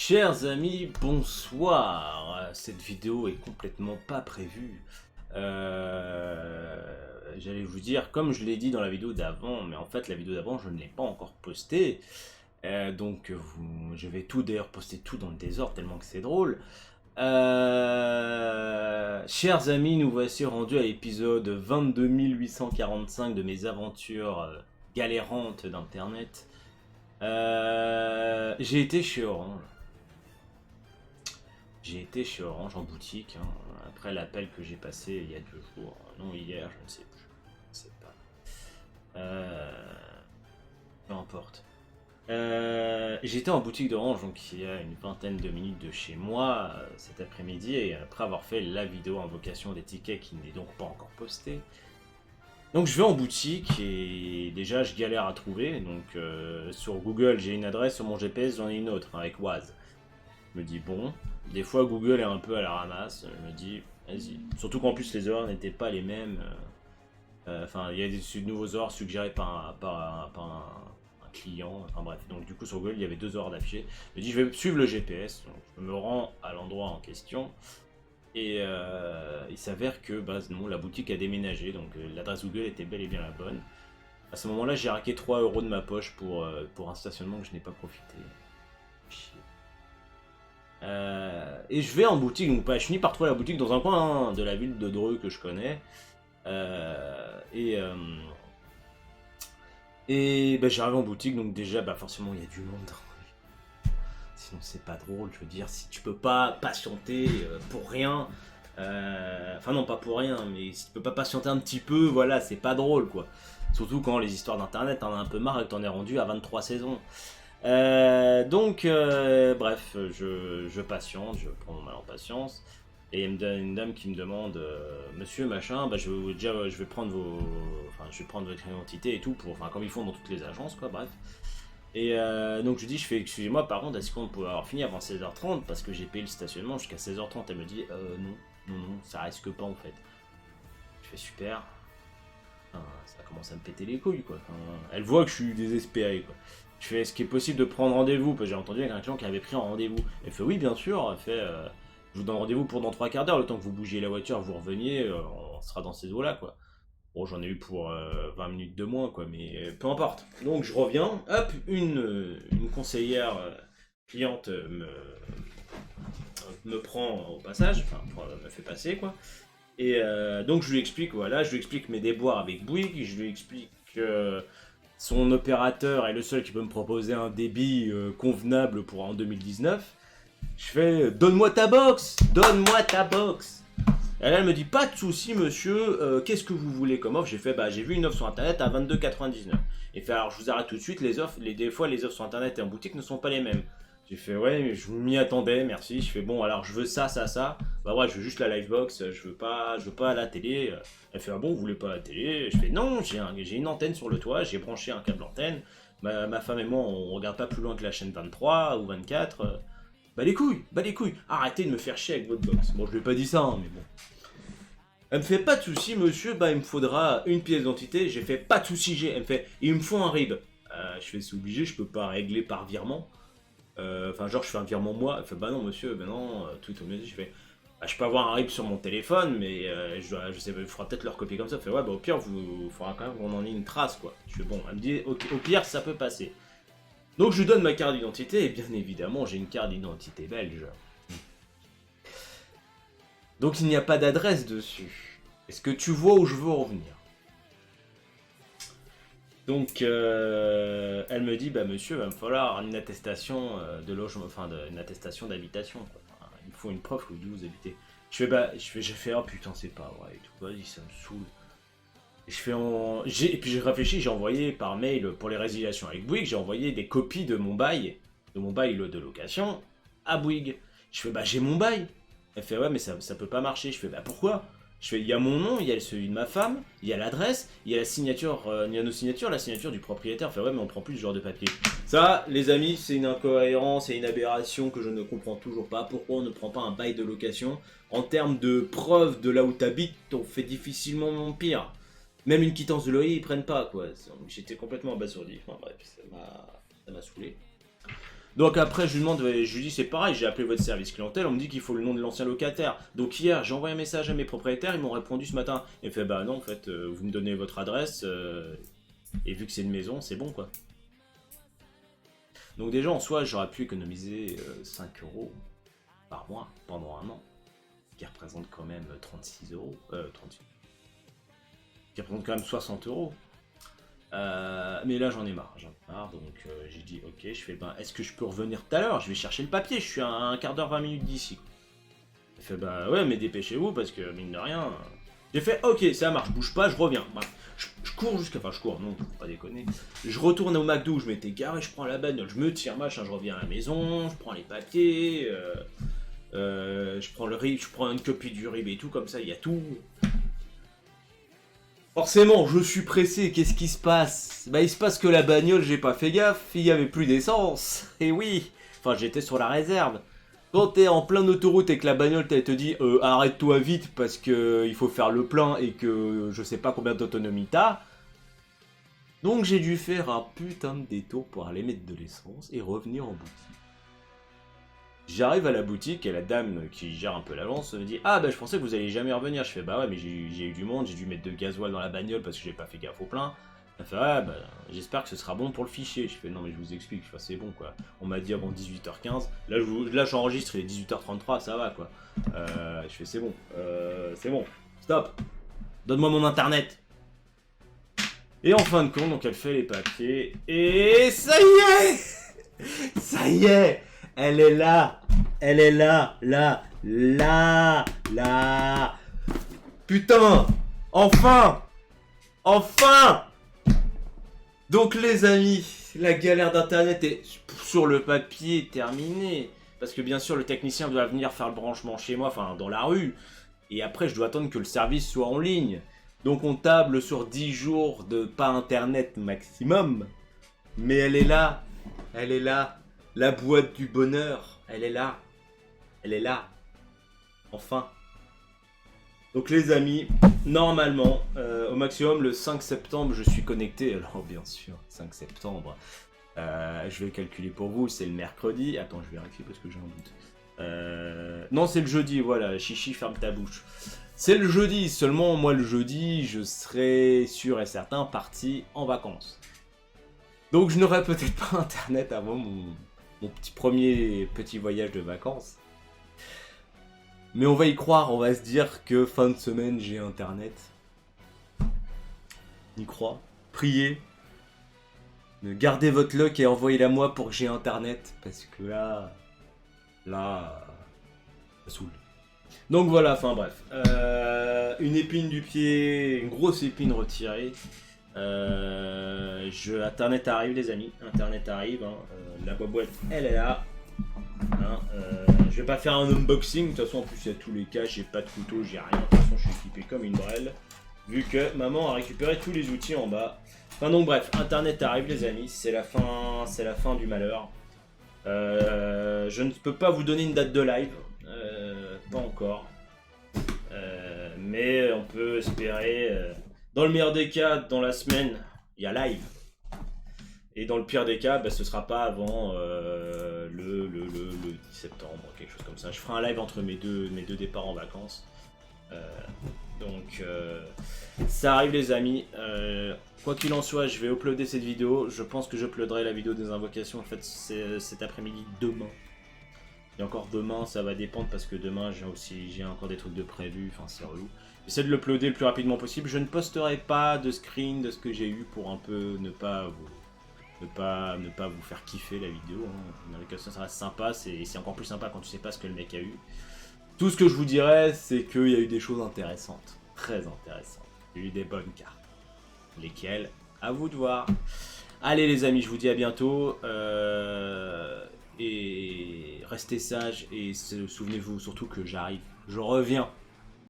Chers amis, bonsoir. Cette vidéo est complètement pas prévue. J'allais vous dire, comme je l'ai dit dans la vidéo d'avant, mais en fait la vidéo d'avant je ne l'ai pas encore postée. Je vais tout d'ailleurs poster tout dans le désordre tellement que c'est drôle. Chers amis, nous voici rendus à l'épisode 22845 de mes aventures galérantes d'internet. J'ai été chez Orange. J'ai été chez Orange en boutique, après l'appel que j'ai passé il y a 2 jours, non hier, je ne sais plus, je ne sais pas. Peu importe. J'étais en boutique d'Orange, donc il y a une vingtaine de minutes de chez moi, cet après-midi, et après avoir fait la vidéo invocation des tickets qui n'est donc pas encore postée. Donc je vais en boutique et déjà je galère à trouver, donc sur Google j'ai une adresse, sur mon GPS j'en ai une autre, avec Oise. Je me dis bon, des fois Google est un peu à la ramasse, je me dis vas-y. Surtout qu'en plus les horaires n'étaient pas les mêmes. Enfin, il y a des nouveaux horaires suggérés par un client, enfin bref. Donc du coup sur Google il y avait 2 heures d'affiché. Je me dis je vais suivre le GPS, donc je me rends à l'endroit en question. Et il s'avère que non, la boutique a déménagé, donc l'adresse Google était bel et bien la bonne. À ce moment-là j'ai raqué 3 € de ma poche pour un stationnement que je n'ai pas profité. Chier. Et je vais en boutique, donc je finis par trouver la boutique dans un coin de la ville de Dreux que je connais. J'arrive en boutique, donc déjà forcément il y a du monde. Sinon c'est pas drôle, je veux dire, si tu peux pas patienter pour rien, enfin non pas pour rien, mais si tu peux pas patienter un petit peu, voilà, c'est pas drôle quoi. Surtout quand les histoires d'internet, t'en as un peu marre et que t'en es rendu à 23 saisons. Bref, je patiente, je prends mon mal en patience. Et il me donne une dame qui me demande monsieur machin, je vais prendre votre identité et tout, comme ils font dans toutes les agences quoi, bref. Et donc je lui dis, excusez-moi par contre, est-ce qu'on peut avoir fini avant 16h30 parce que j'ai payé le stationnement jusqu'à 16h30. Elle me dit non, ça risque pas en fait. Je fais super. Enfin, ça commence à me péter les couilles quoi. Enfin, elle voit que je suis désespéré quoi. Je fais, est-ce qu'il est possible de prendre rendez-vous? Parce que j'ai entendu avec un client qui avait pris un rendez-vous. Elle fait oui bien sûr. Elle fait je vous donne rendez-vous pour dans 3 quarts d'heure, le temps que vous bougiez la voiture, vous reveniez, on sera dans ces eaux là quoi. Bon, j'en ai eu pour 20 minutes de moins, quoi, mais peu importe. Donc je reviens, hop, une conseillère cliente me prend au passage, me fait passer, quoi. Et donc je lui explique, voilà, je lui explique mes déboires avec Bouygues, je lui explique que son opérateur est le seul qui peut me proposer un débit convenable pour en 2019. Je fais, donne-moi ta box, donne-moi ta box. Et là, elle me dit, pas de souci, monsieur, qu'est-ce que vous voulez comme offre? J'ai fait, j'ai vu une offre sur internet à 22,99. Et fait, alors je vous arrête tout de suite, les offres, des fois les offres sur internet et en boutique ne sont pas les mêmes. J'ai fait, ouais, mais je m'y attendais, merci. Je fais, bon, alors je veux ça, ça, ça. Bah ouais, je veux juste la livebox, je veux pas la télé. Elle fait, ah bon, vous voulez pas la télé? Je fais, non, j'ai une antenne sur le toit, j'ai branché un câble antenne. Ma femme et moi, on regarde pas plus loin que la chaîne 23 ou 24. Bah les couilles, arrêtez de me faire chier avec votre box. Bon, je lui ai pas dit ça, mais bon. Elle me fait pas de soucis monsieur, il me faudra une pièce d'identité. J'ai fait pas de soucis, elle me fait il me faut un RIB. Je fais c'est obligé, je peux pas régler par virement. Je fais un virement moi. Elle fait bah non monsieur, non, tout au mieux. Je fais je peux avoir un RIB sur mon téléphone, mais je sais pas, il faudra peut-être le recopier comme ça. Elle fait ouais, au pire, il faudra quand même qu'on en ait une trace quoi. Je fais bon, elle me dit au pire, ça peut passer. Donc je lui donne ma carte d'identité et bien évidemment, j'ai une carte d'identité belge. Donc il n'y a pas d'adresse dessus. Est-ce que tu vois où je veux en venir? Donc elle me dit monsieur, il va me falloir une attestation de logement, une attestation d'habitation. Il me faut une preuve que vous habitez. J'ai fait oh putain c'est pas vrai et tout. Vas-y ça me saoule. Et puis j'ai réfléchi, j'ai envoyé par mail pour les résiliations avec Bouygues, j'ai envoyé des copies de mon bail de location à Bouygues. Je fais j'ai mon bail. Elle fait ouais mais ça peut pas marcher. Je fais pourquoi? Je fais il y a mon nom, il y a celui de ma femme, il y a l'adresse, il y a la signature, il y a nos signatures, la signature du propriétaire. Elle fait ouais mais on prend plus ce genre de papier. Ça les amis c'est une incohérence et une aberration que je ne comprends toujours pas. Pourquoi on ne prend pas un bail de location? En termes de preuve de là où t'habites, on fait difficilement pire. Même une quittance de loyer ils prennent pas quoi. J'étais complètement abasourdi. Enfin bref, ça m'a saoulé. Donc après, je lui demande, je lui dis c'est pareil, j'ai appelé votre service clientèle, on me dit qu'il faut le nom de l'ancien locataire. Donc hier, j'ai envoyé un message à mes propriétaires, ils m'ont répondu ce matin. Il me fait bah non, en fait, vous me donnez votre adresse, et vu que c'est une maison, c'est bon quoi. Donc déjà en soi, j'aurais pu économiser 5 euros par mois pendant un an, ce qui représente quand même 36 euros, 36, qui représente quand même 60 euros. Mais là j'en ai marre, donc j'ai dit ok, je fais ben est-ce que je peux revenir tout à l'heure, je vais chercher le papier, je suis à un quart d'heure, 20 minutes d'ici. Il fait bah ouais mais dépêchez-vous parce que mine de rien. J'ai fait ok ça marche, bouge pas, je reviens. Bref, je cours jusqu'à, enfin je cours, non, faut pas déconner. Je retourne au McDo où je m'étais garé, je prends la bagnole, je me tire machin, je reviens à la maison, je prends les papiers, je prends le RIB, je prends une copie du RIB et tout comme ça, il y a tout. Forcément, je suis pressé, qu'est-ce qui se passe? Bah il se passe que la bagnole, j'ai pas fait gaffe, il y avait plus d'essence. Et oui, enfin j'étais sur la réserve. Quand t'es en pleine autoroute et que la bagnole te dit arrête-toi vite parce que il faut faire le plein et que je sais pas combien d'autonomie t'as. Donc j'ai dû faire un putain de détour pour aller mettre de l'essence et revenir en boutique. J'arrive à la boutique et la dame qui gère un peu l'agence me dit ah bah je pensais que vous alliez jamais revenir. Je fais bah ouais mais j'ai eu du monde, j'ai dû mettre de gasoil dans la bagnole parce que j'ai pas fait gaffe au plein. Elle fait ouais bah j'espère que ce sera bon pour le fichier. Je fais non mais je vous explique, c'est bon quoi. On m'a dit avant 18h15, là j'enregistre, il est 18h33, ça va quoi. Je fais c'est bon, stop, donne-moi mon internet. Et en fin de compte donc elle fait les papiers et ça y est, ça y est. Elle est là, là. Putain, enfin. Donc les amis, la galère d'internet est sur le papier terminée. Parce que bien sûr le technicien doit venir faire le branchement chez moi, enfin dans la rue. Et après je dois attendre que le service soit en ligne. Donc on table sur 10 jours de pas internet maximum. Mais elle est là. La boîte du bonheur, elle est là. Enfin. Donc les amis, normalement, au maximum le 5 septembre, je suis connecté. Alors bien sûr, 5 septembre, je vais calculer pour vous, c'est le mercredi. Attends, je vérifie parce que j'ai un doute. Non, c'est le jeudi, voilà, chichi, ferme ta bouche. C'est le jeudi, seulement moi le jeudi, je serai sûr et certain parti en vacances. Donc je n'aurai peut-être pas internet avant mon premier voyage de vacances. Mais on va y croire, on va se dire que fin de semaine j'ai internet. On y croit. Priez. Gardez votre luck et envoyez-la moi pour que j'ai internet. Parce que là, ça saoule. Donc voilà, enfin bref. Une épine du pied, une grosse épine retirée. Internet arrive les amis, internet arrive, hein. La boîte elle est là, hein. Je vais pas faire un unboxing, de toute façon en plus il y a tous les cas, j'ai pas de couteau, j'ai rien, de toute façon je suis équipé comme une brêle, vu que maman a récupéré tous les outils en bas. Enfin donc bref, internet arrive les amis, c'est la fin du malheur. Je ne peux pas vous donner une date de live, pas encore, mais on peut espérer... Dans le meilleur des cas, dans la semaine, il y a live. Et dans le pire des cas, ce sera pas avant le 10 septembre, quelque chose comme ça. Je ferai un live entre mes deux départs en vacances. Donc ça arrive les amis. Quoi qu'il en soit, je vais uploader cette vidéo. Je pense que j'uploaderai la vidéo des invocations en fait cet après-midi, demain. Et encore demain, ça va dépendre parce que demain j'ai encore des trucs de prévu. Enfin c'est relou. J'essaie de l'uploader le plus rapidement possible. Je ne posterai pas de screen de ce que j'ai eu pour un peu ne pas vous faire kiffer la vidéo. Dans les cas ça reste sympa. C'est encore plus sympa quand tu sais pas ce que le mec a eu. Tout ce que je vous dirais, c'est qu'il y a eu des choses intéressantes. Très intéressantes. Il y a eu des bonnes cartes. Lesquelles, à vous de voir. Allez les amis, je vous dis à bientôt. Et restez sages. Et souvenez-vous surtout que j'arrive. Je reviens.